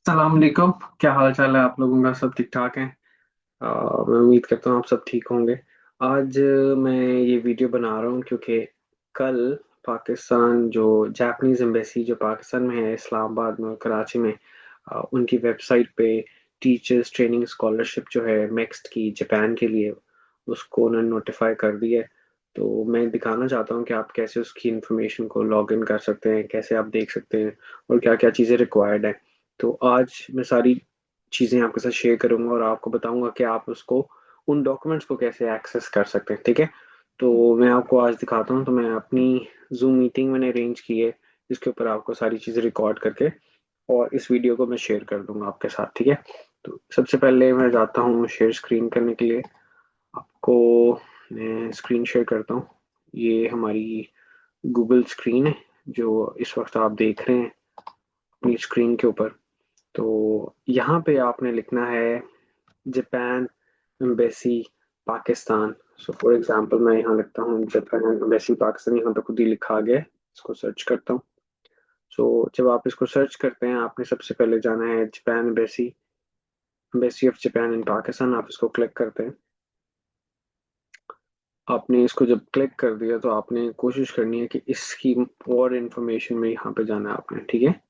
सलाम अलैकुम। क्या हाल चाल है आप लोगों का? सब ठीक ठाक है। मैं उम्मीद करता हूँ आप सब ठीक होंगे। आज मैं ये वीडियो बना रहा हूँ क्योंकि कल पाकिस्तान जो जापानीज एम्बेसी जो पाकिस्तान में है, इस्लामाबाद में और कराची में, उनकी वेबसाइट पे टीचर्स ट्रेनिंग स्कॉलरशिप जो है नेक्स्ट की जापान के लिए, उसको उन्होंने नोटिफाई कर दिया है। तो मैं दिखाना चाहता हूँ कि आप कैसे उसकी इंफॉर्मेशन को लॉग इन कर सकते हैं, कैसे आप देख सकते हैं और क्या क्या चीज़ें रिक्वायर्ड है। तो आज मैं सारी चीज़ें आपके साथ शेयर करूंगा और आपको बताऊंगा कि आप उसको, उन डॉक्यूमेंट्स को कैसे एक्सेस कर सकते हैं। ठीक है, तो मैं आपको आज दिखाता हूँ। तो मैं अपनी जूम मीटिंग मैंने अरेंज की है, जिसके ऊपर आपको सारी चीज़ें रिकॉर्ड करके और इस वीडियो को मैं शेयर कर दूंगा आपके साथ। ठीक है, तो सबसे पहले मैं जाता हूँ शेयर स्क्रीन करने के लिए। आपको मैं स्क्रीन शेयर करता हूँ। ये हमारी गूगल स्क्रीन है जो इस वक्त आप देख रहे हैं अपनी स्क्रीन के ऊपर। तो यहाँ पे आपने लिखना है Japan embassy Pakistan. So for example मैं यहाँ लिखता हूँ जापान एम्बेसी पाकिस्तान, यहाँ पे खुद ही लिखा गया है। इसको सर्च करता हूँ। सो जब आप इसको सर्च करते हैं, आपने सबसे पहले जाना है Japan embassy, embassy of Japan in Pakistan. आप इसको क्लिक करते हैं। आपने इसको जब क्लिक कर दिया तो आपने कोशिश करनी है कि इसकी और इन्फॉर्मेशन में यहाँ पे जाना है आपने। ठीक है,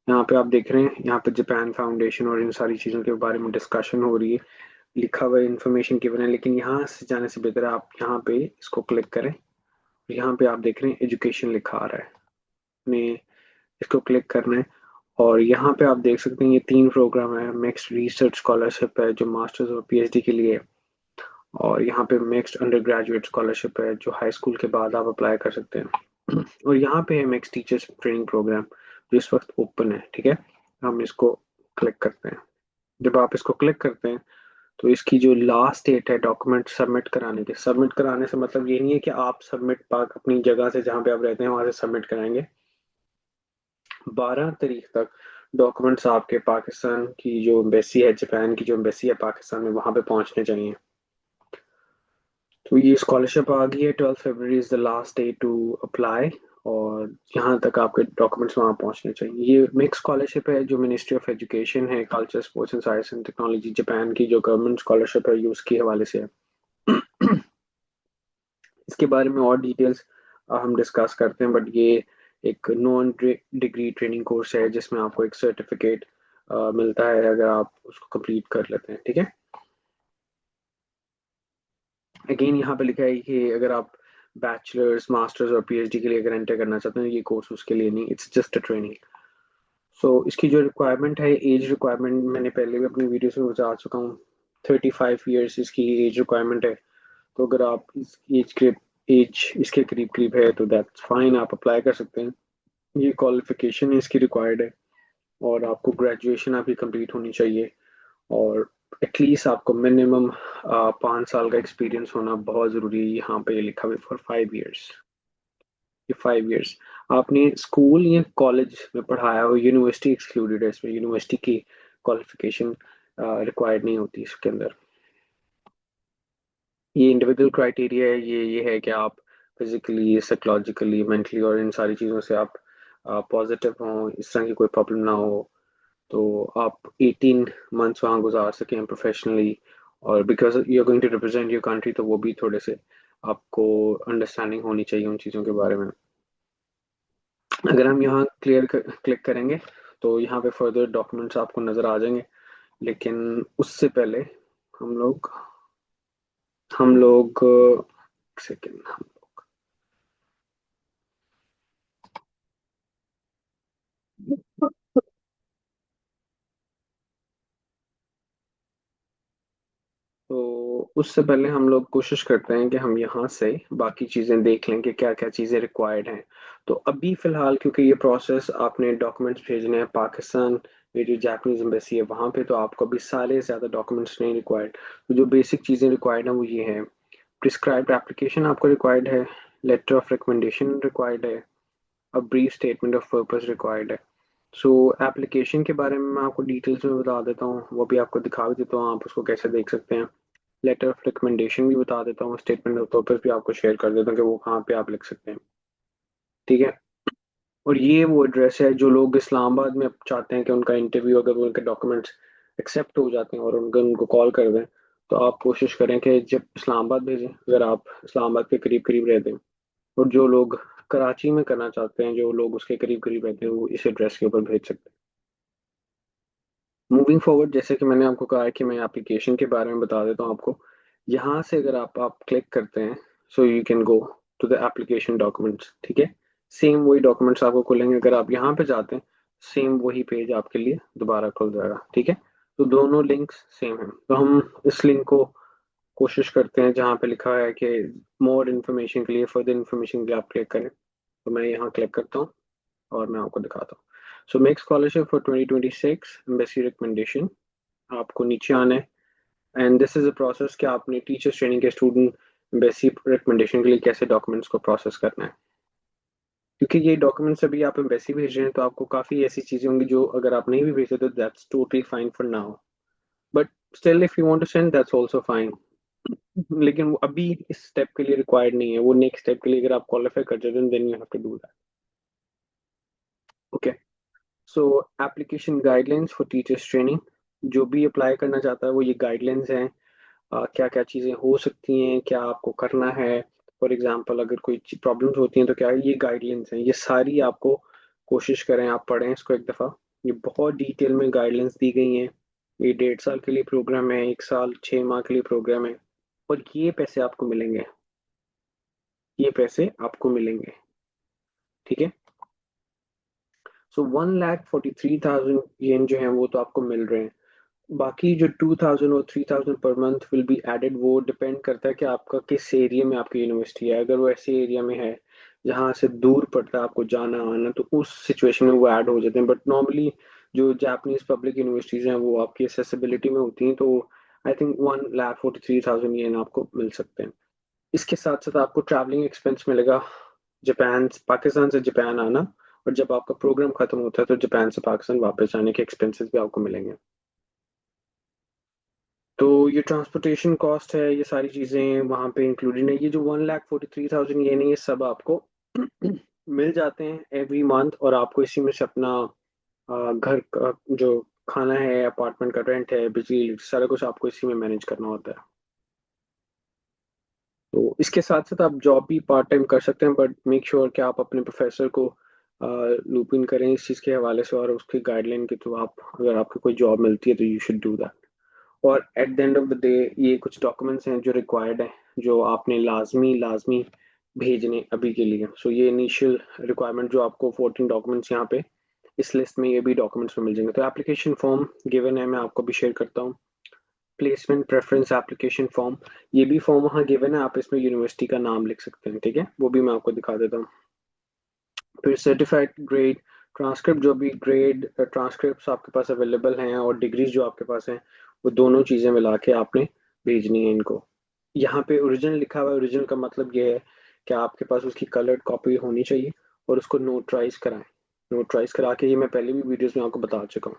यहाँ पे आप देख रहे हैं, यहाँ पे जापान फाउंडेशन और इन सारी चीज़ों के बारे में डिस्कशन हो रही है, लिखा हुआ इन्फॉर्मेशन गिवन है। लेकिन यहाँ से जाने से बेहतर है आप यहाँ पे इसको क्लिक करें। यहाँ पे आप देख रहे हैं एजुकेशन लिखा आ रहा है, आपने इसको क्लिक करना है। और यहाँ पे आप देख सकते हैं ये तीन प्रोग्राम है। मिक्स्ड रिसर्च स्कॉलरशिप है जो मास्टर्स और पीएचडी के लिए है, और यहाँ पे मिक्स्ड अंडर ग्रेजुएट स्कॉलरशिप है जो हाई स्कूल के बाद आप अप्लाई कर सकते हैं। और यहाँ पे है मिक्स्ड टीचर्स ट्रेनिंग प्रोग्राम जो इस वक्त ओपन है। ठीक है, हम इसको क्लिक करते हैं। जब आप इसको क्लिक करते हैं तो इसकी जो लास्ट डेट है डॉक्यूमेंट सबमिट कराने की, सबमिट कराने से मतलब ये नहीं है कि आप सबमिट पाक अपनी जगह से जहाँ पे आप रहते हैं वहां से सबमिट कराएंगे। 12 तारीख तक डॉक्यूमेंट्स आपके पाकिस्तान की जो एम्बेसी है, जापान की जो एम्बेसी है पाकिस्तान में, वहां पे पहुंचने चाहिए। तो ये स्कॉलरशिप आ गई है। 12 February is the last day to apply, और यहाँ तक आपके डॉक्यूमेंट्स वहाँ पहुँचने चाहिए। ये मिक्स स्कॉलरशिप है जो मिनिस्ट्री ऑफ एजुकेशन है, culture sports and science and technology Japan की जो गवर्नमेंट स्कॉलरशिप है, ये उसके हवाले से है। इसके बारे में और डिटेल्स हम डिस्कस करते हैं, बट ये एक नॉन डिग्री ट्रेनिंग कोर्स है जिसमें आपको एक सर्टिफिकेट मिलता है अगर आप उसको कंप्लीट कर लेते हैं। ठीक है, अगेन यहाँ पे लिखा है कि अगर आप बैचलर्स मास्टर्स और पीएचडी के लिए अगर एंटर करना चाहते हैं, ये कोर्स उसके लिए नहीं, इट्स जस्ट अ ट्रेनिंग। सो इसकी जो रिक्वायरमेंट है, एज रिक्वायरमेंट मैंने पहले भी अपनी वीडियोस में बता चुका हूँ। 35 ईयर्स इसकी एज रिक्वायरमेंट है। तो अगर आप इस एज के एज इसके करीब करीब है तो दैट्स फाइन, आप अप्लाई कर सकते हैं। ये क्वालिफिकेशन इसकी रिक्वायर्ड है, और आपको ग्रेजुएशन आपकी कंप्लीट होनी चाहिए, और एटलीस्ट आपको मिनिमम 5 साल का एक्सपीरियंस होना बहुत ज़रूरी है। यहाँ पे ये लिखा हुआ है फॉर 5 ईयर्स। ये 5 ईयर्स आपने स्कूल या कॉलेज में पढ़ाया हो, यूनिवर्सिटी एक्सक्लूडेड है इसमें, यूनिवर्सिटी की क्वालिफिकेशन रिक्वायर्ड नहीं होती इसके अंदर। ये इंडिविजुअल क्राइटेरिया है, ये है कि आप फिजिकली साइकोलॉजिकली मेंटली और इन सारी चीज़ों से आप पॉजिटिव हों, इस तरह की कोई प्रॉब्लम ना हो। तो आप 18 मंथ्स वहाँ गुजार सकें प्रोफेशनली, और because you are going to represent your country, तो वो भी थोड़े से आपको अंडरस्टैंडिंग होनी चाहिए उन चीज़ों के बारे में। अगर हम यहाँ क्लिक करेंगे तो यहाँ पे फर्दर डॉक्यूमेंट्स आपको नज़र आ जाएंगे। लेकिन उससे पहले हम लोग एक सेकेंड। तो उससे पहले हम लोग कोशिश करते हैं कि हम यहाँ से बाकी चीज़ें देख लें कि क्या क्या चीज़ें रिक्वायर्ड हैं। तो अभी फ़िलहाल क्योंकि ये प्रोसेस आपने डॉक्यूमेंट्स भेजने हैं पाकिस्तान में जो जापानीज एम्बेसी है वहाँ पे, तो आपको अभी सारे ज़्यादा डॉक्यूमेंट्स नहीं रिक्वायर्ड। तो जो बेसिक चीज़ें रिक्वायर्ड हैं वो ये हैं। प्रिस्क्राइब्ड एप्लीकेशन आपको रिक्वायर्ड है, लेटर ऑफ रिकमेंडेशन रिक्वायर्ड है, a brief statement of purpose required है। सो एप्लीकेशन के बारे में मैं आपको डिटेल्स में बता देता हूँ, वो भी आपको दिखा भी देता हूँ, आप उसको कैसे देख सकते हैं। लेटर ऑफ रिकमेंडेशन भी बता देता हूँ, स्टेटमेंट ऑफ पर्पस भी आपको शेयर कर देता हूँ कि वो कहाँ पे आप लिख सकते हैं। ठीक है, और ये वो एड्रेस है जो लोग इस्लामाबाद में चाहते हैं कि उनका इंटरव्यू, अगर उनके डॉक्यूमेंट्स एक्सेप्ट हो जाते हैं और उनको कॉल कर दें, तो आप कोशिश करें कि जब इस्लामाबाद भेजें, अगर आप इस्लामाबाद के करीब करीब रहते हैं। और जो लोग कराची में करना चाहते हैं, जो लोग उसके करीब करीब रहते हैं, वो इस एड्रेस के ऊपर भेज सकते हैं। मूविंग फॉरवर्ड, जैसे कि मैंने आपको कहा है कि मैं एप्लीकेशन के बारे में बता देता हूँ आपको। यहाँ से अगर आप क्लिक करते हैं, so you can go to the application documents, ठीक है। सेम वही डॉक्यूमेंट्स आपको खुलेंगे, अगर आप यहाँ पे जाते हैं सेम वही पेज आपके लिए दोबारा खुल जाएगा, ठीक है। तो दोनों लिंक्स सेम हैं, तो हम इस लिंक को कोशिश करते हैं जहाँ पे लिखा है कि मोर इन्फॉर्मेशन के लिए, फर्दर इन्फॉर्मेशन के लिए आप क्लिक करें। तो मैं यहाँ क्लिक करता हूँ और मैं आपको दिखाता हूँ। So make scholarship for 2026 embassy recommendation, आपको नीचे आना है। And this is a process कि आपने टीचर्स ट्रेनिंग के स्टूडेंट एम्बेसी रिकमेंडेशन के लिए कैसे डॉक्यूमेंट्स को प्रोसेस करना है। क्योंकि ये डॉक्यूमेंट्स अभी आप एम्बेसी भेज रहे हैं, तो आपको काफ़ी ऐसी चीज़ें होंगी जो अगर आप नहीं भी भेजते तो that's totally fine for now, but still if you want to send that's also fine. लेकिन वो अभी इस स्टेप के लिए रिक्वायर्ड नहीं है, वो नेक्स्ट स्टेप के लिए अगर आप क्वालिफाई कर जाते हैं then you have to do that. Okay. So application guidelines for teachers training, जो भी अप्लाई करना चाहता है वो ये गाइडलाइंस हैं। क्या क्या चीज़ें हो सकती हैं, क्या आपको करना है। फॉर एग्जांपल अगर कोई प्रॉब्लम्स होती हैं तो क्या ये गाइडलाइंस हैं, ये सारी आपको कोशिश करें आप पढ़ें इसको एक दफ़ा। ये बहुत डिटेल में गाइडलाइंस दी गई हैं। ये 1.5 साल के लिए प्रोग्राम है, 1 साल 6 माह के लिए प्रोग्राम है। और ये पैसे आपको मिलेंगे, ये पैसे आपको मिलेंगे, ठीक है। सो 1,43,000 येन जो है वो तो आपको मिल रहे हैं। बाकी जो 2,000 और 3,000 पर मंथ विल बी एडेड, वो डिपेंड करता है कि आपका किस एरिया में आपकी यूनिवर्सिटी है। अगर वो ऐसे एरिया में है जहाँ से दूर पड़ता है आपको जाना आना, तो उस सिचुएशन में वो ऐड हो जाते हैं। बट नॉर्मली जो जापानीज पब्लिक यूनिवर्सिटीज हैं वो आपकी एसेसिबिलिटी में होती हैं, तो आई थिंक 1,43,000 ये आपको मिल सकते हैं। इसके साथ साथ आपको ट्रैवलिंग एक्सपेंस मिलेगा, जापान पाकिस्तान से जापान आना, और जब आपका प्रोग्राम खत्म होता है तो जापान से पाकिस्तान वापस जाने के एक्सपेंसेस भी आपको मिलेंगे। तो ये ट्रांसपोर्टेशन कॉस्ट है, ये सारी चीज़ें वहाँ पे इंक्लूडेड है। ये जो 1,43,000 ये नहीं, ये सब आपको मिल जाते हैं एवरी मंथ, और आपको इसी में से अपना घर का जो खाना है, अपार्टमेंट का रेंट है, बिजली, सारा कुछ आपको इसी में मैनेज करना होता है। तो इसके साथ साथ आप जॉब भी पार्ट टाइम कर सकते हैं, बट मेक श्योर कि आप अपने प्रोफेसर को लूप इन करें इस चीज़ के हवाले से, और उसकी गाइडलाइन के थ्रू आप, अगर आपको कोई जॉब मिलती है तो यू शुड डू दैट। और at the end of the day ये कुछ डॉक्यूमेंट्स हैं जो रिक्वायर्ड हैं, जो आपने लाजमी लाजमी भेजने अभी के लिए। सो ये इनिशियल रिक्वायरमेंट जो आपको 14 डॉक्यूमेंट्स यहाँ पे इस लिस्ट में, ये भी डॉक्यूमेंट्स में मिल जाएंगे। तो एप्लीकेशन फॉर्म गिवन है, मैं आपको भी शेयर करता हूँ। प्लेसमेंट प्रेफरेंस एप्लीकेशन फॉर्म, ये भी फॉर्म वहाँ गिवन है, आप इसमें यूनिवर्सिटी का नाम लिख सकते हैं, ठीक है। वो भी मैं आपको दिखा देता हूँ। फिर सर्टिफाइड ग्रेड ट्रांसक्रिप्ट, जो भी ग्रेड ट्रांसक्रिप्ट आपके पास अवेलेबल हैं और डिग्रीज जो आपके पास हैं, वो दोनों चीज़ें मिला के आपने भेजनी है इनको। यहाँ पे ओरिजिनल लिखा हुआ है, ओरिजिनल का मतलब ये है कि आपके पास उसकी कलर्ड कॉपी होनी चाहिए, और उसको नोटराइज कराएं। नोटराइज करा के, ये मैं पहले भी वीडियोस में आपको बता चुका हूँ।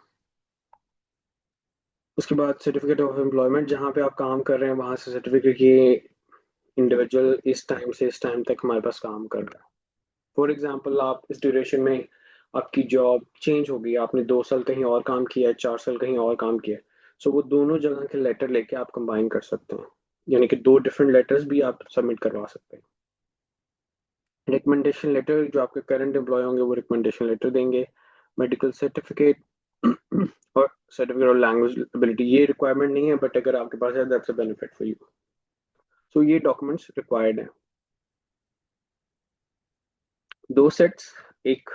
उसके बाद सर्टिफिकेट ऑफ एम्प्लॉयमेंट, जहाँ पे आप काम कर रहे हैं वहाँ से सर्टिफिकेट, ये इंडिविजुअल इस टाइम से इस टाइम तक हमारे पास काम कर रहा है। फॉर एग्जाम्पल आप इस ड्यूरेशन में आपकी जॉब चेंज हो गई, आपने 2 साल कहीं और काम किया है, 4 साल कहीं और काम किया है, सो वो दोनों जगह के लेटर लेके आप कंबाइन कर सकते हैं, यानी कि 2 डिफरेंट लेटर्स भी आप सबमिट करवा सकते हैं। रिकमेंडेशन लेटर, जो आपके करंट एम्प्लॉय होंगे वो रिकमेंडेशन लेटर देंगे। मेडिकल सर्टिफिकेट और सर्टिफिकेट ऑफ लैंग्वेज एबिलिटी, ये रिक्वायरमेंट नहीं है, बट अगर आपके पास है that's a benefit for you. So ये डॉक्यूमेंट्स रिक्वायर्ड हैं। 2 सेट्स, एक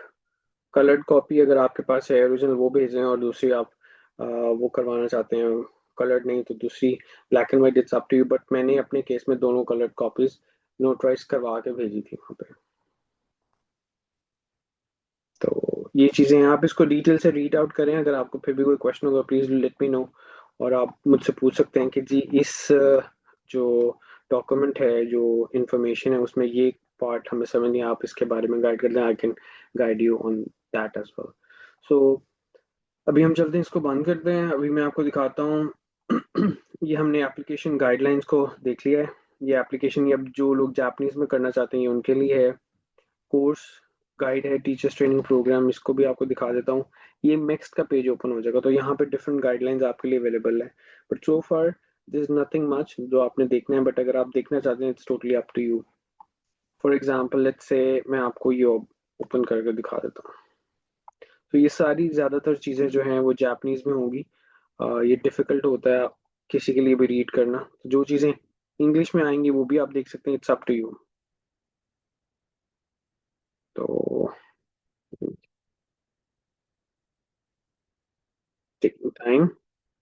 कलर्ड कॉपी अगर आपके पास है ओरिजिनल वो भेजें, और दूसरी आप वो करवाना चाहते हैं कलर्ड नहीं, तो दूसरी black and white, it's up to you. But मैंने अपने केस में दोनों कलर्ड कॉपीज नोटराइज करवा के भेजी थी वहाँ पे। तो ये चीज़ें हैं, आप इसको डिटेल से रीड आउट करें। अगर आपको फिर भी कोई क्वेश्चन होगा प्लीज़ लेट मी नो, और आप मुझसे पूछ सकते हैं कि जी इस जो डॉक्यूमेंट है, जो इंफॉर्मेशन है, उसमें ये पार्ट हमें समझ नहीं, आप इसके बारे में गाइड कर दें, I can guide you on that as well. So अभी हम चलते हैं, इसको बंद करते हैं। अभी मैं आपको दिखाता हूँ ये हमने एप्लीकेशन गाइडलाइंस को देख लिया है। ये एप्लीकेशन, ये अब जो लोग जापानीज में करना चाहते हैं ये उनके लिए है। कोर्स गाइड है टीचर्स ट्रेनिंग प्रोग्राम, इसको भी आपको दिखा देता हूँ। ये नेक्स्ट का पेज ओपन हो जाएगा, तो यहाँ पे डिफरेंट गाइडलाइंस आपके लिए अवेलेबल है। But so far this is nothing much जो आपने देखना है, बट अगर आप देखना चाहते हैं it's totally up to you. For example let's say मैं आपको ये ओपन करके दिखा देता हूँ। तो ये सारी ज्यादातर चीजें जो हैं वो जापानीज में होगी। ये डिफिकल्ट होता है किसी के लिए भी रीड करना, तो जो चीजें इंग्लिश में आएंगी वो भी आप देख सकते हैं, इट्स अप टू यू। तो टेकिंग टाइम,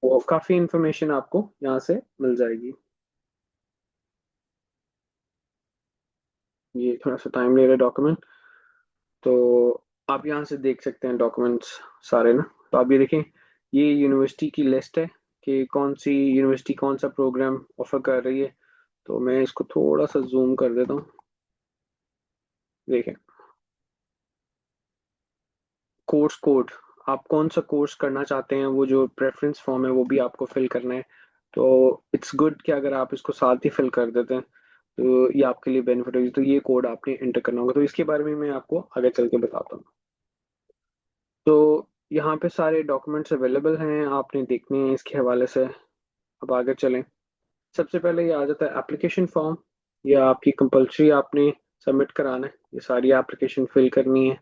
वो काफी इंफॉर्मेशन आपको यहाँ से मिल जाएगी। ये थोड़ा सा टाइम ले रहा है डॉक्यूमेंट। तो आप यहाँ से देख सकते हैं डॉक्यूमेंट्स सारे ना। तो आप ये देखें, ये यूनिवर्सिटी की लिस्ट है कि कौन सी यूनिवर्सिटी कौन सा प्रोग्राम ऑफर कर रही है। तो मैं इसको थोड़ा सा जूम कर देता हूँ। देखें, कोर्स कोड, आप कौन सा कोर्स करना चाहते हैं, वो जो प्रेफरेंस फॉर्म है वो भी आपको फिल करना है। तो इट्स गुड कि अगर आप इसको साथ ही फिल कर देते हैं तो ये आपके लिए बेनिफिट होगी। तो ये कोड आपने एंटर करना होगा, तो इसके बारे में मैं आपको आगे चल के बताता हूँ। तो यहाँ पे सारे डॉक्यूमेंट्स अवेलेबल हैं, आपने देखने हैं इसके हवाले से। अब आगे चलें। सबसे पहले ये आ जाता है एप्लीकेशन फॉर्म। ये आपकी कंपलसरी आपने सबमिट कराना है, ये सारी एप्लीकेशन फिल करनी है।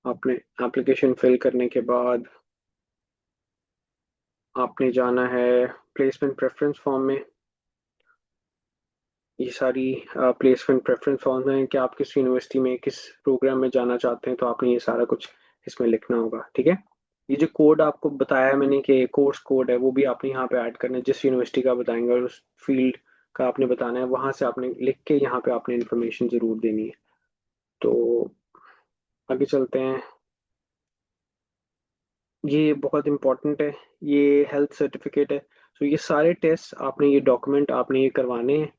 आपने एप्लीकेशन फिल करने के बाद आपने जाना है प्लेसमेंट प्रेफरेंस फॉर्म में। ये सारी प्लेसमेंट प्रेफरेंस फॉर्म है कि आप किस यूनिवर्सिटी में किस प्रोग्राम में जाना चाहते हैं, तो आपने ये सारा कुछ इसमें लिखना होगा, ठीक है। ये जो कोड आपको बताया मैंने कि कोर्स कोड है, वो भी आपने यहाँ पे ऐड करना है। जिस यूनिवर्सिटी का बताएंगे और उस फील्ड का आपने बताना है, वहां से आपने लिख के यहाँ पे आपने इन्फॉर्मेशन जरूर देनी है। तो आगे चलते हैं। ये बहुत इंपॉर्टेंट है, ये हेल्थ सर्टिफिकेट है। तो ये सारे टेस्ट आपने, ये डॉक्यूमेंट आपने ये करवाने हैं,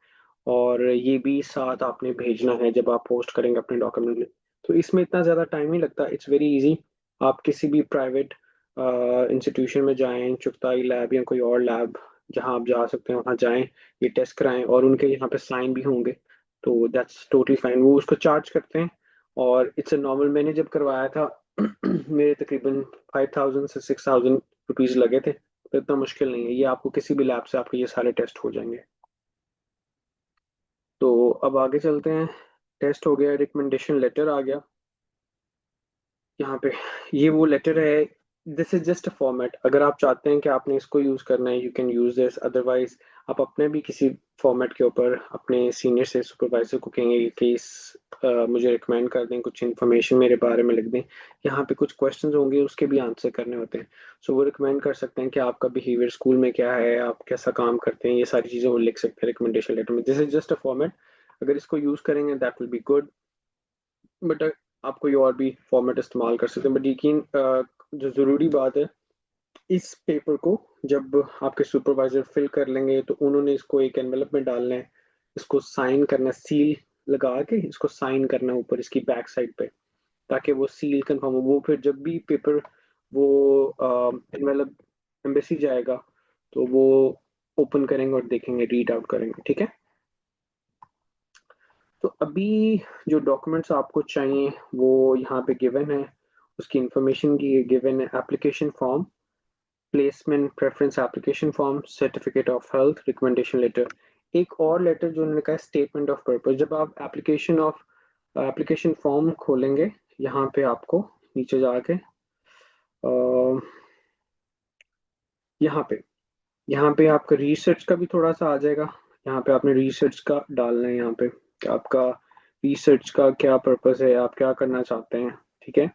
और ये भी साथ आपने भेजना है जब आप पोस्ट करेंगे अपने डॉक्यूमेंट में। तो इसमें इतना ज़्यादा टाइम नहीं लगता, इट्स वेरी इजी। आप किसी भी प्राइवेट इंस्टीट्यूशन में जाएं, चुगताई लैब या कोई और लैब जहां आप जा सकते हैं वहां जाएं, ये टेस्ट कराएं, और उनके यहाँ पे साइन भी होंगे। तो दैट्स टोटली फाइन, वो उसको चार्ज करते हैं। और इट्स अ नॉर्मल, मैंने जब करवाया था मेरे तकरीबन 5,000 से 6,000 रुपीज लगे थे। तो इतना मुश्किल नहीं है, ये आपको किसी भी लैब से आपके ये सारे टेस्ट हो जाएंगे। तो अब आगे चलते हैं। टेस्ट हो गया, रिकमेंडेशन लेटर आ गया यहाँ पे। ये वो लेटर है, this is just a format. अगर आप चाहते हैं कि आपने इसको यूज करना है, you can use this, otherwise आप अपने भी किसी फॉर्मेट के ऊपर अपने सीनियर से सुपरवाइजर को कहेंगे कि मुझे रिकमेंड कर दें, कुछ इन्फॉर्मेशन मेरे बारे में लिख दें। यहाँ पे कुछ क्वेश्चंस होंगे, उसके भी आंसर करने होते हैं। सो वो रिकमेंड कर सकते हैं कि आपका बिहेवियर स्कूल में क्या है, आप कैसा काम करते हैं, ये सारी चीज़ें वो लिख सकते हैं रिकमेंडेशन लेटर में। This is just a format, अगर इसको यूज करेंगे that will be good. But आप कोई और भी फॉर्मेट इस्तेमाल कर सकते हैं। बट यकीन जो ज़रूरी बात है, इस पेपर को जब आपके सुपरवाइजर फिल कर लेंगे तो उन्होंने इसको एक एनवेलप में डालना है, इसको साइन करना है, सील लगा के इसको साइन करना है ऊपर इसकी बैक साइड पे, ताकि वो सील कंफर्म हो। वो फिर जब भी पेपर वो एनवेलप एम्बेसी जाएगा तो वो ओपन करेंगे और देखेंगे, रीड आउट करेंगे, ठीक है। तो अभी जो डॉक्यूमेंट्स आपको चाहिए वो यहाँ पे गिवन है, उसकी इंफॉर्मेशन की गिवन है। Application form, placement preference application form, certificate of health, recommendation letter. एक और लेटर जो उन्होंने कहा, स्टेटमेंट ऑफ पर्पस। जब आप एप्लीकेशन फॉर्म खोलेंगे, यहाँ पे आपको नीचे जाके अ, यहाँ पे यहाँ पे आपका रिसर्च का भी थोड़ा सा आ जाएगा। यहाँ पे आपने रिसर्च का डालना है, यहाँ पे कि आपका रिसर्च का क्या पर्पस है, आप क्या करना चाहते हैं, ठीक है।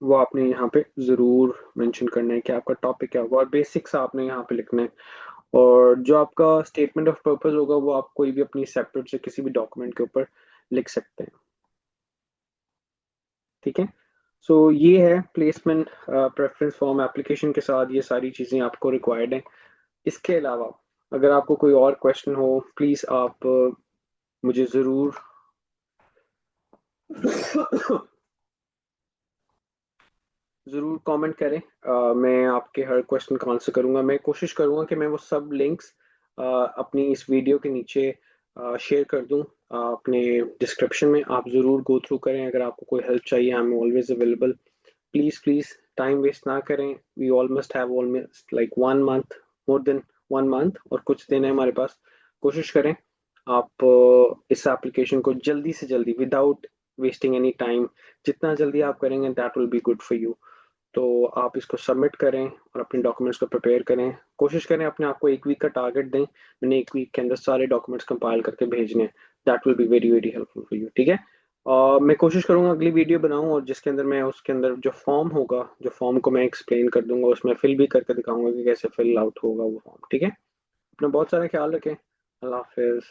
वो आपने यहाँ पे जरूर मेंशन करना है कि आपका टॉपिक क्या होगा, और बेसिक्स आपने यहाँ पे लिखना है। और जो आपका स्टेटमेंट ऑफ पर्पस होगा वो आप कोई भी अपनी सेपरेट से किसी भी डॉक्यूमेंट के ऊपर लिख सकते हैं, ठीक है। सो ये है प्लेसमेंट प्रेफरेंस फॉर्म एप्लीकेशन के साथ, ये सारी चीज़ें आपको रिक्वायर्ड हैं। इसके अलावा अगर आपको कोई और क्वेश्चन हो, प्लीज़ आप मुझे ज़रूर ज़रूर कमेंट करें। मैं आपके हर क्वेश्चन का आंसर करूंगा। मैं कोशिश करूंगा कि मैं वो सब लिंक्स अपनी इस वीडियो के नीचे शेयर कर दूं, अपने डिस्क्रिप्शन में, आप ज़रूर गो थ्रू करें। अगर आपको कोई हेल्प चाहिए, I am always available. Please please time waste ना करें। We almost have almost like 1 month, more than 1 month, और कुछ दिन है हमारे पास। कोशिश करें आप इस एप्लीकेशन को जल्दी से जल्दी, विदाउट वेस्टिंग एनी टाइम, जितना जल्दी आप करेंगे that will be good for you. तो आप इसको सबमिट करें और अपने डॉक्यूमेंट्स को प्रिपेयर करें। कोशिश करें अपने आप को 1 वीक का टारगेट दें। मैंने 1 वीक के अंदर सारे डॉक्यूमेंट्स कंपाइल करके भेजने हैं। That will be very very helpful for you, ठीक है। और मैं कोशिश करूंगा अगली वीडियो बनाऊं और जिसके अंदर मैं, उसके अंदर जो फॉर्म होगा, जो फॉर्म को मैं एक्सप्लेन कर दूंगा, उसमें फिल भी करके दिखाऊंगा कि कैसे फिल आउट होगा वो फॉर्म, ठीक है। अपना बहुत सारा ख्याल रखें। अल्लाह हाफिज।